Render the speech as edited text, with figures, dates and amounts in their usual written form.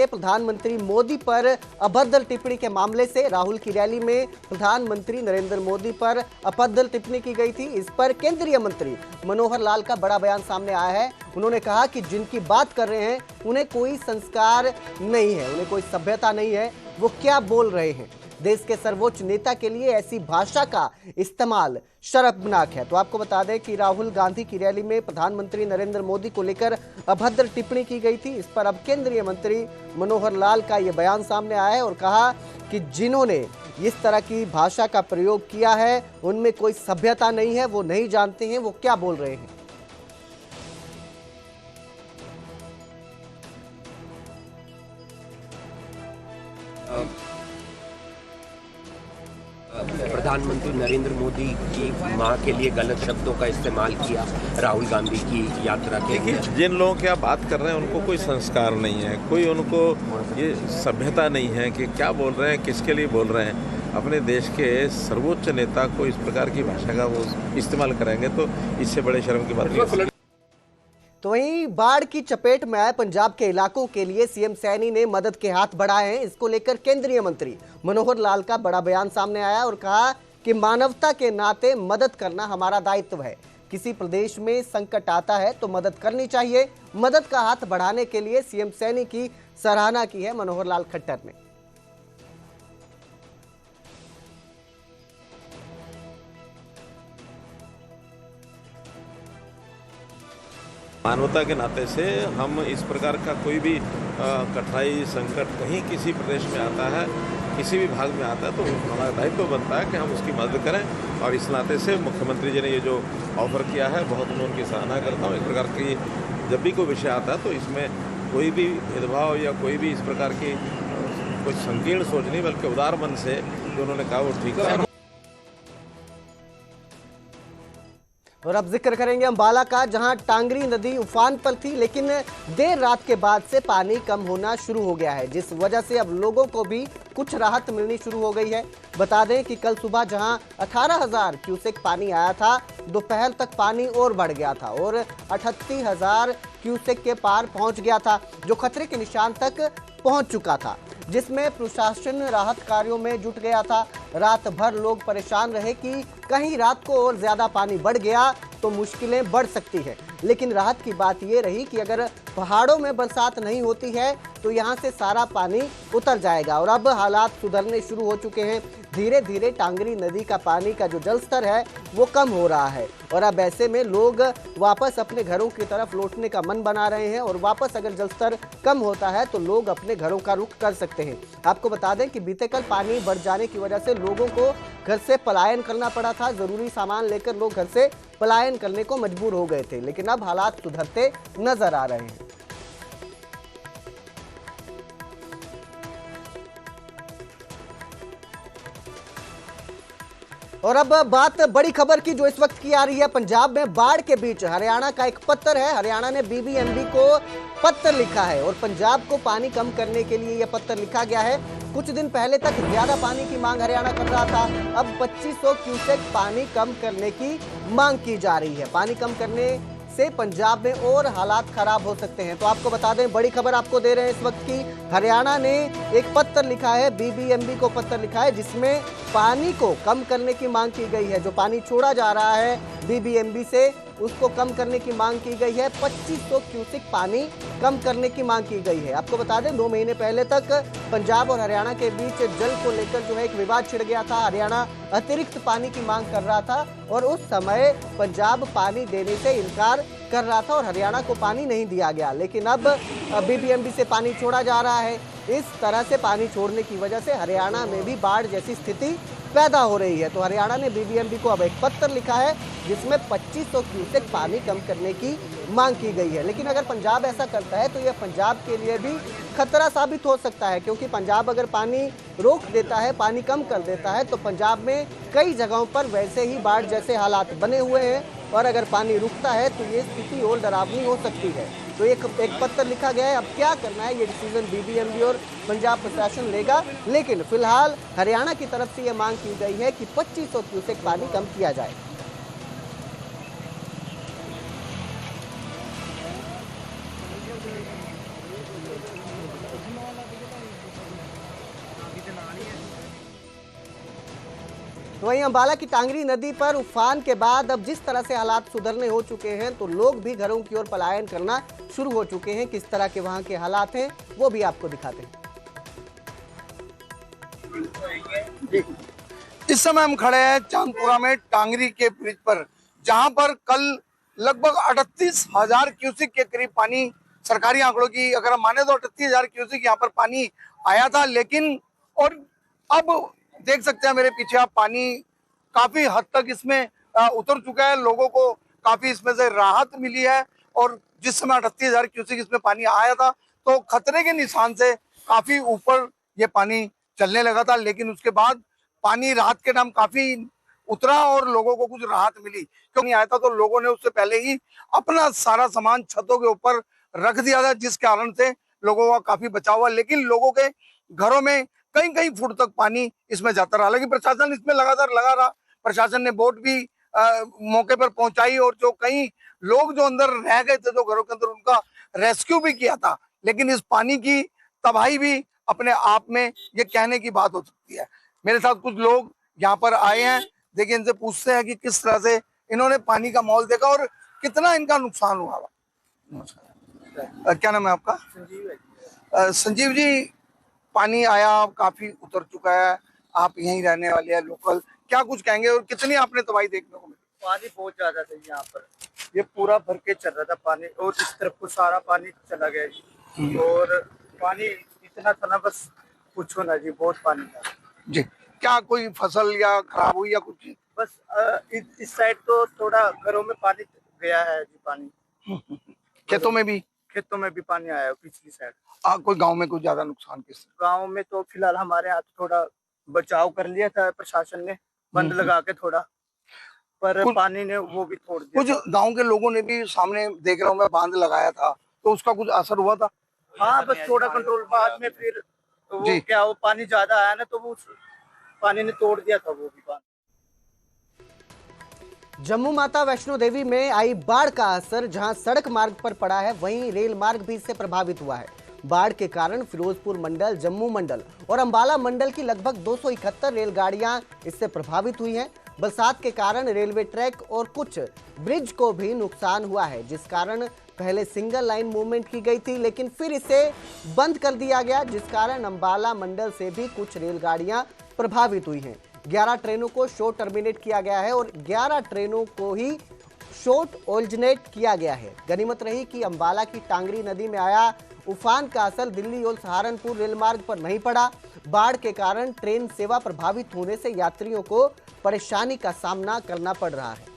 प्रधानमंत्री मोदी पर अभद्र टिप्पणी के मामले से राहुल की रैली में प्रधानमंत्री नरेंद्र मोदी पर अभद्र टिप्पणी की गई थी। इस पर केंद्रीय मंत्री मनोहर लाल का बड़ा बयान सामने आया है। उन्होंने कहा कि जिनकी बात कर रहे हैं उन्हें कोई संस्कार नहीं है, उन्हें कोई सभ्यता नहीं है, वो क्या बोल रहे हैं। देश के सर्वोच्च नेता के लिए ऐसी भाषा का इस्तेमाल शर्मनाक है। तो आपको बता दें कि राहुल गांधी की रैली में प्रधानमंत्री नरेंद्र मोदी को लेकर अभद्र टिप्पणी की गई थी। इस पर अब केंद्रीय मंत्री मनोहर लाल का यह बयान सामने आया है और कहा कि जिन्होंने इस तरह की भाषा का प्रयोग किया है उनमें कोई सभ्यता नहीं है, वो नहीं जानते हैं वो क्या बोल रहे हैं। प्रधानमंत्री नरेंद्र मोदी की मां के लिए गलत शब्दों का इस्तेमाल किया राहुल गांधी की यात्रा के लिए। जिन लोगों की आप बात कर रहे हैं उनको कोई संस्कार नहीं है, कोई उनको ये सभ्यता नहीं है कि क्या बोल रहे हैं, किसके लिए बोल रहे हैं। अपने देश के सर्वोच्च नेता को इस प्रकार की भाषा का वो इस्तेमाल करेंगे तो इससे बड़े शर्म की बात नहीं। तो वहीं बाढ़ की चपेट में आए पंजाब के इलाकों के लिए सीएम सैनी ने मदद के हाथ बढ़ाए हैं। इसको लेकर केंद्रीय मंत्री मनोहर लाल का बड़ा बयान सामने आया और कहा कि मानवता के नाते मदद करना हमारा दायित्व है। किसी प्रदेश में संकट आता है तो मदद करनी चाहिए। मदद का हाथ बढ़ाने के लिए सीएम सैनी की सराहना की है मनोहर लाल खट्टर ने। मानवता के नाते से हम इस प्रकार का कोई भी कठिनाई संकट कहीं किसी प्रदेश में आता है, किसी भी भाग में आता है तो हमारा दायित्व बनता है कि हम उसकी मदद करें। और इस नाते से मुख्यमंत्री जी ने ये जो ऑफर किया है बहुत मैं उनकी सराहना करता हूँ। इस प्रकार की जब भी कोई विषय आता है तो इसमें कोई भी भेदभाव या कोई भी इस प्रकार की कोई संकीर्ण सोच नहीं बल्कि उदार मन से जो उन्होंने कहा वो ठीक है। और अब जिक्र करेंगे अंबाला का, जहां टांगरी नदी उफान पर थी लेकिन देर रात के बाद से पानी कम होना शुरू हो गया है, जिस वजह से अब लोगों को भी कुछ राहत मिलनी शुरू हो गई है। बता दें कि कल सुबह जहां 18,000 क्यूसेक पानी आया था, दोपहर तक पानी और बढ़ गया था और 38,000 क्यूसेक के पार पहुंच गया था, जो खतरे के निशान तक पहुंच चुका था, जिसमें प्रशासन राहत कार्यों में जुट गया था। रात भर लोग परेशान रहे कि कहीं रात को और ज्यादा पानी बढ़ गया तो मुश्किलें बढ़ सकती है। लेकिन राहत की बात यह रही कि अगर पहाड़ों में बरसात नहीं होती है तो यहां से सारा पानी उतर जाएगा और अब हालात सुधरने शुरू हो चुके हैं। धीरे धीरे टांगरी नदी का पानी का जो जलस्तर है वो कम हो रहा है और अब ऐसे में लोग वापस अपने घरों की तरफ लौटने का मन बना रहे हैं और वापस अगर जलस्तर कम होता है तो लोग अपने घरों का रुख कर सकते हैं। आपको बता दें कि बीते कल पानी बढ़ जाने की वजह से लोगों को घर से पलायन करना पड़ा था। जरूरी सामान लेकर लोग घर से पलायन करने को मजबूर हो गए थे, लेकिन अब हालात सुधरते नजर आ रहे हैं। और अब बात बड़ी खबर की जो इस वक्त की आ रही है। पंजाब में बाढ़ के बीच हरियाणा का एक पत्र है। हरियाणा ने बीबीएमबी को पत्र लिखा है और पंजाब को पानी कम करने के लिए यह पत्र लिखा गया है। कुछ दिन पहले तक ज्यादा पानी की मांग हरियाणा कर रहा था, अब 2500 क्यूसेक पानी कम करने की मांग की जा रही है। पानी कम करने से पंजाब में और हालात खराब हो सकते हैं। तो आपको बता दें, बड़ी खबर आपको दे रहे हैं इस वक्त की। हरियाणा ने एक पत्र लिखा है, बीबीएमबी को पत्र लिखा है, जिसमें पानी को कम करने की मांग की गई है। जो पानी छोड़ा जा रहा है बीबीएमबी से उसको कम करने की मांग की गई है। 2500 क्यूसेक पानी कम करने की मांग की गई है। आपको बता दें 2 महीने पहले तक पंजाब और हरियाणा के बीच जल को लेकर जो है एक विवाद छिड़ गया था। हरियाणा अतिरिक्त पानी की मांग कर रहा था और उस समय पंजाब पानी देने से इनकार कर रहा था और हरियाणा को पानी नहीं दिया गया। लेकिन अब बीबीएमबी से पानी छोड़ा जा रहा है। इस तरह से पानी छोड़ने की वजह से हरियाणा में भी बाढ़ जैसी स्थिति पैदा हो रही है। तो हरियाणा ने बीबीएमबी को अब एक पत्र लिखा है जिसमें 2500 क्यूसेक पानी कम करने की मांग की गई है। लेकिन अगर पंजाब ऐसा करता है तो यह पंजाब के लिए भी खतरा साबित हो सकता है, क्योंकि पंजाब अगर पानी रोक देता है, पानी कम कर देता है, तो पंजाब में कई जगहों पर वैसे ही बाढ़ जैसे हालात बने हुए हैं और अगर पानी रुकता है तो ये स्थिति और डरावनी हो सकती है। तो एक पत्र लिखा गया है। अब क्या करना है ये डिसीजन बीबीएमबी और पंजाब प्रशासन लेगा, लेकिन फिलहाल हरियाणा की तरफ से ये मांग की गई है कि 2500 क्यूसेक पानी कम किया जाए। तो वहीं अंबाला की टांगरी नदी पर उफान के बाद अब जिस तरह से हालात सुधरने हो चुके हैं तो लोग भी घरों की ओर पलायन करना शुरू हो चुके हैं। किस तरह के वहां के हालात हैं वो भी आपको दिखाते हैं। इस समय हम खड़े हैं चांदपुरा में टांगरी के ब्रिज पर, जहां पर कल लगभग 38,000 क्यूसेक के करीब पानी, सरकारी आंकड़ों की अगर हम माने तो 38,000 क्यूसेक यहाँ पर पानी आया था। लेकिन और अब देख सकते हैं मेरे पीछे आप, पानी काफी हद तक इसमें उतर चुका है। लोगों को काफी इसमें से राहत मिली है। और जिस समय 38,000 क्यूसेक इसमें पानी आया था तो खतरे के निशान से काफी ऊपर ये पानी चलने लगा था, लेकिन उसके बाद पानी रात के टाइम काफी उतरा और लोगों को कुछ राहत मिली। क्यों नहीं आया था तो लोगों ने उससे पहले ही अपना सारा सामान छतों के ऊपर रख दिया था, जिस कारण से लोगों का काफी बचाव हुआ। लेकिन लोगों के घरों में कई कई फुट तक पानी इसमें जाता रहा। हालांकि प्रशासन इसमें लगातार लगा रहा, प्रशासन ने बोट भी मौके पर पहुंचाई और जो कई लोग जो अंदर रह गए थे जो घरों के अंदर, उनका रेस्क्यू भी किया था। लेकिन इस पानी की तबाही भी अपने आप में ये कहने की बात हो सकती है। मेरे साथ कुछ लोग यहाँ पर आए हैं, देखिए इनसे पूछते हैं कि किस तरह से इन्होंने पानी का माहौल देखा और कितना इनका नुकसान हुआ। नमस्कार, क्या नाम है आपका? संजीव जी, पानी आया, काफी उतर चुका है, आप यहीं रहने वाले हैं, लोकल, क्या कुछ कहेंगे और कितनी आपने तबाही देखने को मिली? पानी बहुत ज्यादा था यहाँ पर, ये पूरा भर के चल रहा था पानी और इस तरफ को सारा पानी चला गया जी। और पानी इतना था ना, बस पूछो ना जी, बहुत पानी था जी। क्या कोई फसल या खराब हुई या कुछ? बस इस साइड तो थोड़ा घरों में पानी गया है जी, पानी खेतों में भी? खेतों में भी पानी आया है पिछली साइड। कोई गांव में कुछ ज्यादा नुकसान? किस गांव में तो फिलहाल हमारे यहाँ तो थोड़ा बचाव कर लिया था प्रशासन ने, बंद लगा के थोड़ा, पर पानी ने वो भी छोड़ दिया। कुछ गांव के लोगों ने भी, सामने देख रहा हूँ मैं, बांध लगाया था, तो उसका कुछ असर हुआ था? हाँ, बस थोड़ा कंट्रोल, बाद में फिर वो क्या, वो पानी ज्यादा आया ना तो वो पानी ने तोड़ दिया था वो भी बांध। जम्मू माता वैष्णो देवी में आई बाढ़ का असर जहां सड़क मार्ग पर पड़ा है, वहीं रेल मार्ग भी इससे प्रभावित हुआ है। बाढ़ के कारण फिरोजपुर मंडल, जम्मू मंडल और अंबाला मंडल की लगभग 271 रेलगाड़ियां इससे प्रभावित हुई हैं। बरसात के कारण रेलवे ट्रैक और कुछ ब्रिज को भी नुकसान हुआ है, जिस कारण पहले सिंगल लाइन मूवमेंट की गई थी, लेकिन फिर इसे बंद कर दिया गया, जिस कारण अंबाला मंडल से भी कुछ रेलगाड़ियां प्रभावित हुई हैं। 11 ट्रेनों को शॉर्ट टर्मिनेट किया गया है और 11 ट्रेनों को ही शॉर्ट ऑल्टरनेट किया गया है। गनीमत रही कि अंबाला की टांगरी नदी में आया उफान का असर दिल्ली और सहारनपुर रेल मार्ग पर नहीं पड़ा। बाढ़ के कारण ट्रेन सेवा प्रभावित होने से यात्रियों को परेशानी का सामना करना पड़ रहा है।